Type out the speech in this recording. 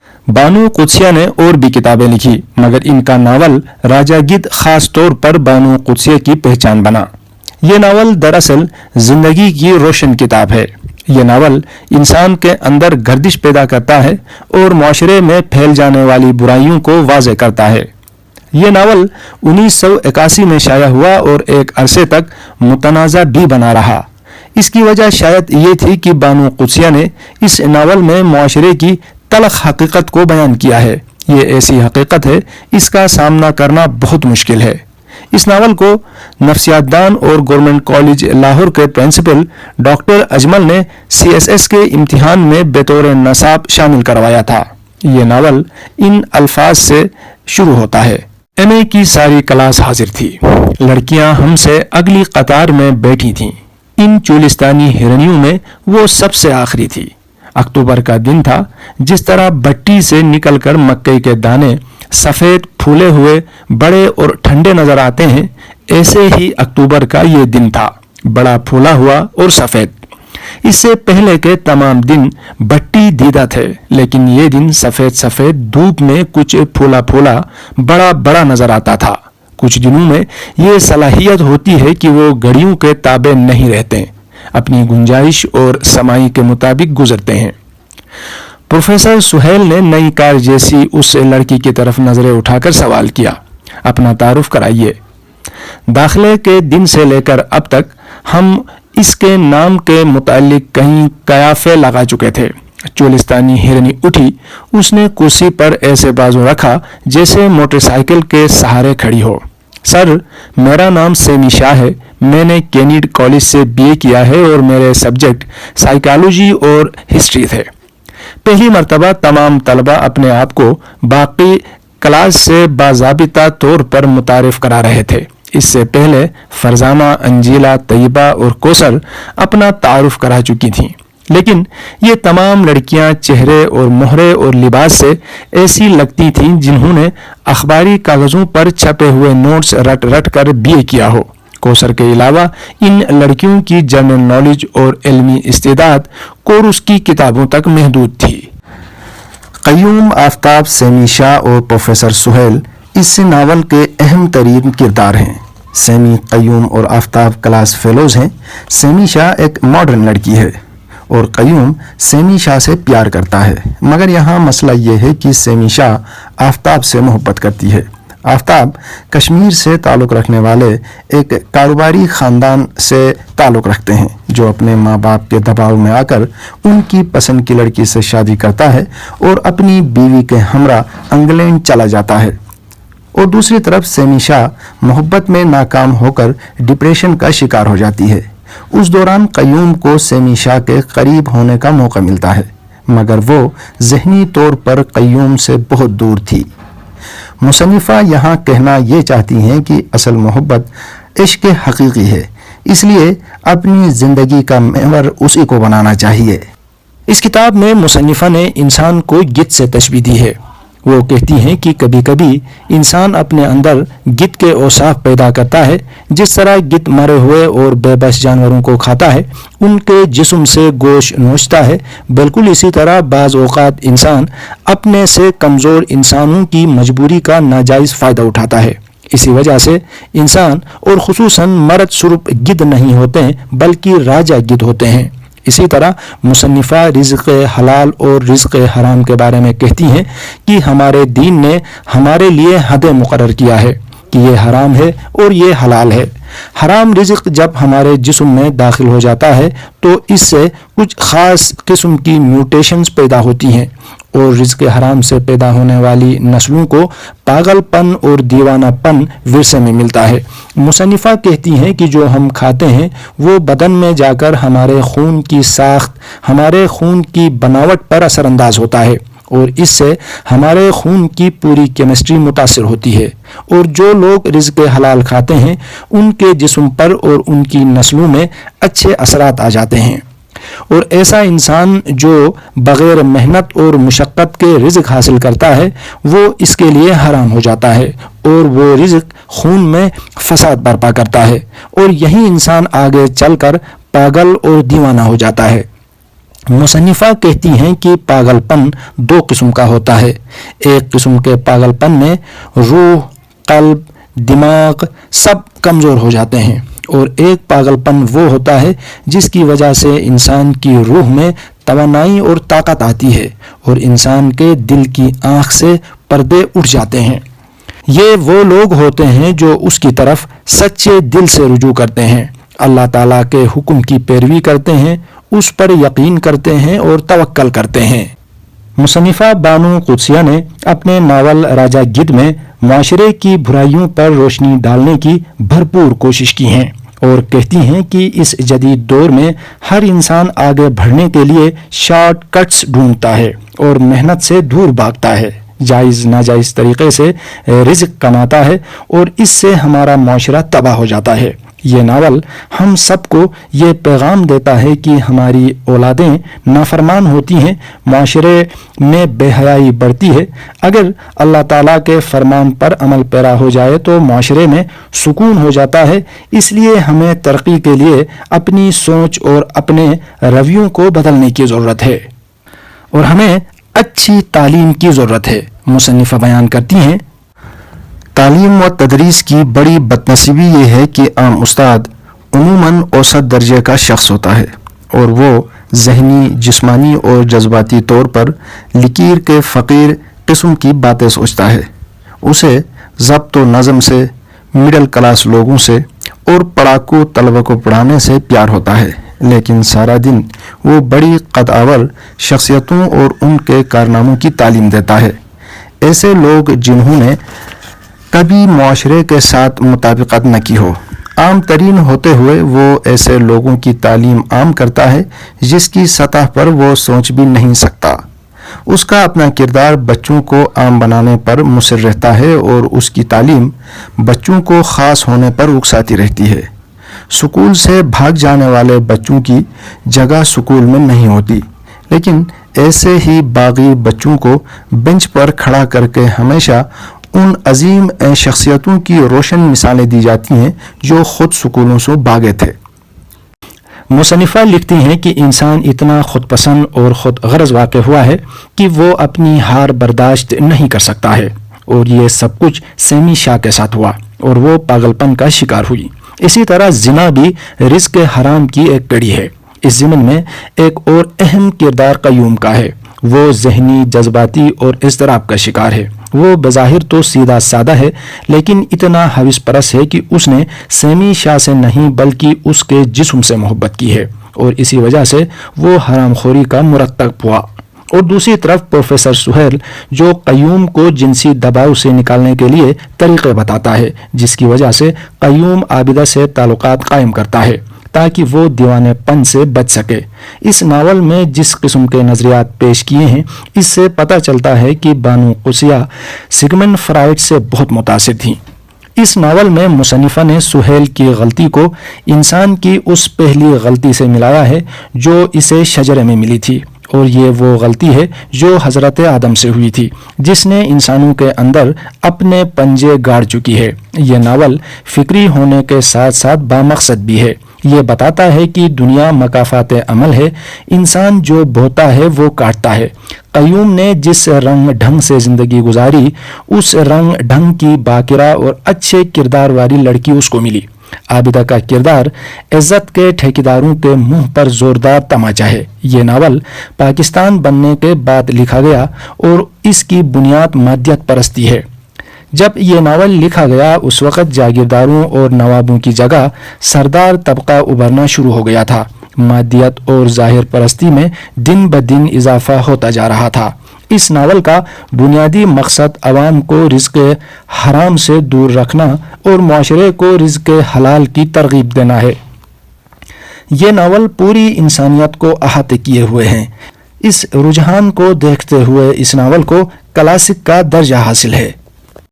बानू कुद्सिया ने और भी किताबें लिखी, मगर इनका नावल राजा गिद्ध खास तौर पर बानू कुद्सिया की पहचान बना। ये नावल दरअसल जिंदगी की रोशन किताब है। यह नावल इंसान के अंदर गर्दिश पैदा करता है और माशरे में फैल जाने वाली बुराइयों को वाज़े करता है। यह नावल 1981 में शाया हुआ और एक अरसे तक मुतनाज़ा भी बना रहा। इसकी वजह शायद ये थी कि बानू कुद्सिया ने इस नावल में माशरे की तलख हकीकत को बयान किया है। ये ऐसी हकीकत है, इसका सामना करना बहुत मुश्किल है। इस नावल को नफ्सियातदान और गवर्नमेंट कॉलेज लाहौर के प्रिंसिपल डॉक्टर अजमल ने CSS के इम्तिहान में बतौर नसाब शामिल करवाया था। ये नावल इन अल्फाज से शुरू होता है। MA की सारी क्लास हाजिर थी। लड़कियां हमसे अगली कतार में बैठी थीं। इन चोलिस्तानी हिरनियों में वो सबसे आखिरी थी। अक्टूबर का दिन था। जिस तरह भट्टी से निकलकर मक्के के दाने सफ़ेद फूले हुए बड़े और ठंडे नजर आते हैं, ऐसे ही अक्टूबर का ये दिन था, बड़ा फूला हुआ और सफ़ेद। इससे पहले के तमाम दिन भट्टी दीदा थे, लेकिन ये दिन सफ़ेद सफ़ेद धूप में कुछ फूला फूला बड़ा बड़ा नजर आता था। कुछ दिनों में ये सलाहियत होती है कि वो घड़ियों के ताबे नहीं रहते, अपनी गुंजाइश और समाई के मुताबिक गुजरते हैं। प्रोफेसर सुहेल ने नई कार जैसी उस लड़की की तरफ नजरें उठाकर सवाल किया, अपना तारुफ कराइए। दाखिले के दिन से लेकर अब तक हम इसके नाम के मुतालिक कहीं कयाफे लगा चुके थे। चोलिस्तानी हिरनी उठी। उसने कुर्सी पर ऐसे बाजू रखा जैसे मोटरसाइकिल के सहारे खड़ी हो। सर, मेरा नाम सेमी शाह है। मैंने कैनिड कॉलेज से BA किया है और मेरे सब्जेक्ट साइकोलॉजी और हिस्ट्री थे। पहली मर्तबा तमाम तलबा अपने आप को बाकी क्लास से बाज़ाबिता तौर पर मुतारिफ करा रहे थे। इससे पहले फरजाना, अंजीला, तैयबा और कौसर अपना तारुफ करा चुकी थीं, लेकिन ये तमाम लड़कियां चेहरे और मोहरे और लिबास से ऐसी लगती थीं जिन्होंने अखबारी कागजों पर छपे हुए नोट्स रट रट कर BA किया हो। कौसर के अलावा इन लड़कियों की जनरल नॉलेज और इल्मी इस्तेदाद कोर्स की किताबों तक महदूद थी। क़य्यूम, आफ्ताब, सेमी शाह और प्रोफेसर सुहेल इस नावल के अहम तरीन किरदार हैं। सेमी क़य्यूम और आफ्ताब क्लास फेलोज हैं। सेमी शाह एक मॉडर्न लड़की है और क़य्यूम सेमी शाह से प्यार करता है, मगर यहाँ मसला ये है कि सेमी शाह आफ्ताब से मोहब्बत करती है। आफ्ताब कश्मीर से ताल्लुक़ रखने वाले एक कारोबारी ख़ानदान से ताल्लुक़ रखते हैं, जो अपने माँ बाप के दबाव में आकर उनकी पसंद की लड़की से शादी करता है और अपनी बीवी के हमरा इंग्लैंड चला जाता है। और दूसरी तरफ सेमी शाह मोहब्बत में नाकाम होकर डिप्रेशन का शिकार हो जाती है। उस दौरान क़य्यूम को सेमी शाह के करीब होने का मौका मिलता है, मगर वो ज़हनी तौर पर क़य्यूम से बहुत दूर थी। मुसन्निफ़ा यहाँ कहना ये चाहती हैं कि असल मोहब्बत इश्क हकीकी है, इसलिए अपनी ज़िंदगी का महवर उसी को बनाना चाहिए। इस किताब में मुसन्निफ़ा ने इंसान को गिद्ध से तशबीह दी है। वो कहती हैं कि कभी कभी इंसान अपने अंदर गिद्ध के औसाफ पैदा करता है। जिस तरह गिद्ध मरे हुए और बेबस जानवरों को खाता है, उनके जिस्म से गोश्त नोचता है, बिल्कुल इसी तरह बाज़ औक़ात इंसान अपने से कमज़ोर इंसानों की मजबूरी का नाजायज़ फ़ायदा उठाता है। इसी वजह से इंसान और ख़ुसूसन मर्द सिर्फ गिद्ध नहीं होते बल्कि राजा गिद्ध होते हैं। इसी तरह मुसन्निफ़ा रिज़्क़ हलाल और रिज़्क़ हराम के बारे में कहती हैं कि हमारे दीन ने हमारे लिए हदें मुकर्रर किया है कि ये हराम है और ये हलाल है। हराम रिज़्क़ जब हमारे जिस्म में दाखिल हो जाता है तो इससे कुछ ख़ास किस्म की म्यूटेशंस पैदा होती हैं और रिज़्क़ हराम से पैदा होने वाली नस्लों को पागलपन और दीवानापन विरसे में मिलता है। मुसन्निफ़ा कहती हैं कि जो हम खाते हैं वो बदन में जाकर हमारे खून की साख्त, हमारे खून की बनावट पर असरअंदाज होता है और इससे हमारे खून की पूरी केमिस्ट्री मुतासिर होती है। और जो लोग रिज़्क़ हलाल खाते हैं उनके जिस्म पर और उनकी नस्लों में अच्छे असरात आ जाते हैं। और ऐसा इंसान जो बग़ैर मेहनत और मुशक्क़त के रिज़्क़ हासिल करता है वो इसके लिए हराम हो जाता है और वो रिज़्क़ खून में फसाद बर्पा करता है और यही इंसान आगे चलकर पागल और दीवाना हो जाता है। مصنفہ کہتی ہیں کہ پاگل پن دو قسم کا ہوتا ہے. ایک قسم کے پاگل پن میں روح، قلب، دماغ سب کمزور ہو جاتے ہیں، اور ایک پاگل پن وہ ہوتا ہے جس کی وجہ سے انسان کی روح میں توانائی اور طاقت آتی ہے اور انسان کے دل کی آنکھ سے پردے اٹھ جاتے ہیں. یہ وہ لوگ ہوتے ہیں جو اس کی طرف سچے دل سے رجوع کرتے ہیں، اللہ تعالیٰ کے حکم کی پیروی کرتے ہیں، اس پر یقین کرتے ہیں اور توکل کرتے ہیں. مصنفہ بانو قدسیہ نے اپنے ناول راجہ گدھ میں معاشرے کی برائیوں پر روشنی ڈالنے کی بھرپور کوشش کی ہیں اور کہتی ہیں کہ اس جدید دور میں ہر انسان آگے بڑھنے کے لیے شارٹ کٹس ڈھونڈتا ہے اور محنت سے دور بھاگتا ہے، جائز ناجائز طریقے سے رزق کماتا ہے، اور اس سے ہمارا معاشرہ تباہ ہو جاتا ہے. یہ ناول ہم سب کو یہ پیغام دیتا ہے کہ ہماری اولادیں نافرمان ہوتی ہیں، معاشرے میں بے حیائی بڑھتی ہے. اگر اللہ تعالیٰ کے فرمان پر عمل پیرا ہو جائے تو معاشرے میں سکون ہو جاتا ہے. اس لیے ہمیں ترقی کے لیے اپنی سوچ اور اپنے رویوں کو بدلنے کی ضرورت ہے اور ہمیں اچھی تعلیم کی ضرورت ہے. مصنفہ بیان کرتی ہیں، تعلیم و تدریس کی بڑی بدنصیبی یہ ہے کہ عام استاد عموماً اوسط درجے کا شخص ہوتا ہے اور وہ ذہنی، جسمانی اور جذباتی طور پر لکیر کے فقیر قسم کی باتیں سوچتا ہے. اسے ضبط و نظم سے، مڈل کلاس لوگوں سے اور پڑھاکو طلبہ کو پڑھانے سے پیار ہوتا ہے، لیکن سارا دن وہ بڑی قدآور شخصیتوں اور ان کے کارناموں کی تعلیم دیتا ہے. ایسے لوگ جنہوں نے کبھی معاشرے کے ساتھ مطابقت نہ کی ہو، عام ترین ہوتے ہوئے وہ ایسے لوگوں کی تعلیم عام کرتا ہے جس کی سطح پر وہ سوچ بھی نہیں سکتا. اس کا اپنا کردار بچوں کو عام بنانے پر مصر رہتا ہے اور اس کی تعلیم بچوں کو خاص ہونے پر اکساتی رہتی ہے. سکول سے بھاگ جانے والے بچوں کی جگہ سکول میں نہیں ہوتی، لیکن ایسے ہی باغی بچوں کو بینچ پر کھڑا کر کے ہمیشہ ان عظیم شخصیتوں کی روشن مثالیں دی جاتی ہیں جو خود سکولوں سے بھاگے تھے. مصنفہ لکھتی ہیں کہ انسان اتنا خود پسند اور خود غرض واقع ہوا ہے کہ وہ اپنی ہار برداشت نہیں کر سکتا ہے، اور یہ سب کچھ سیمی شاہ کے ساتھ ہوا اور وہ پاگل پن کا شکار ہوئی. اسی طرح زنا بھی رزق حرام کی ایک کڑی ہے. اس ضمن میں ایک اور اہم کردار قیوم کا ہے. وہ ذہنی، جذباتی اور اضطراب کا شکار ہے. وہ بظاہر تو سیدھا سادہ ہے، لیکن اتنا حوث پرست ہے کہ اس نے سیمی شاہ سے نہیں بلکہ اس کے جسم سے محبت کی ہے، اور اسی وجہ سے وہ حرام خوری کا مرتکب ہوا. اور دوسری طرف پروفیسر سہیل جو قیوم کو جنسی دباؤ سے نکالنے کے لیے طریقے بتاتا ہے، جس کی وجہ سے قیوم عابدہ سے تعلقات قائم کرتا ہے تاکہ وہ دیوانے پن سے بچ سکے. اس ناول میں جس قسم کے نظریات پیش کیے ہیں، اس سے پتہ چلتا ہے کہ بانو قدسیہ سگمنڈ فرائڈ سے بہت متاثر تھیں. اس ناول میں مصنفہ نے سہیل کی غلطی کو انسان کی اس پہلی غلطی سے ملایا ہے جو اسے شجرے میں ملی تھی، اور یہ وہ غلطی ہے جو حضرت آدم سے ہوئی تھی، جس نے انسانوں کے اندر اپنے پنجے گاڑ چکی ہے. یہ ناول فکری ہونے کے ساتھ ساتھ بامقصد بھی ہے. یہ بتاتا ہے کہ دنیا مکافات عمل ہے، انسان جو بوتا ہے وہ کاٹتا ہے. قیوم نے جس رنگ ڈھنگ سے زندگی گزاری، اس رنگ ڈھنگ کی باکرہ اور اچھے کردار والی لڑکی اس کو ملی. عابدہ کا کردار عزت کے ٹھیکیداروں کے منہ پر زوردار تماچا ہے. یہ ناول پاکستان بننے کے بعد لکھا گیا اور اس کی بنیاد مادیت پرستی ہے. جب یہ ناول لکھا گیا اس وقت جاگیرداروں اور نوابوں کی جگہ سردار طبقہ ابھرنا شروع ہو گیا تھا. مادیت اور ظاہر پرستی میں دن بدن اضافہ ہوتا جا رہا تھا. اس ناول کا بنیادی مقصد عوام کو رزق حرام سے دور رکھنا اور معاشرے کو رزق حلال کی ترغیب دینا ہے. یہ ناول پوری انسانیت کو احاطے کیے ہوئے ہیں. اس رجحان کو دیکھتے ہوئے اس ناول کو کلاسک کا درجہ حاصل ہے.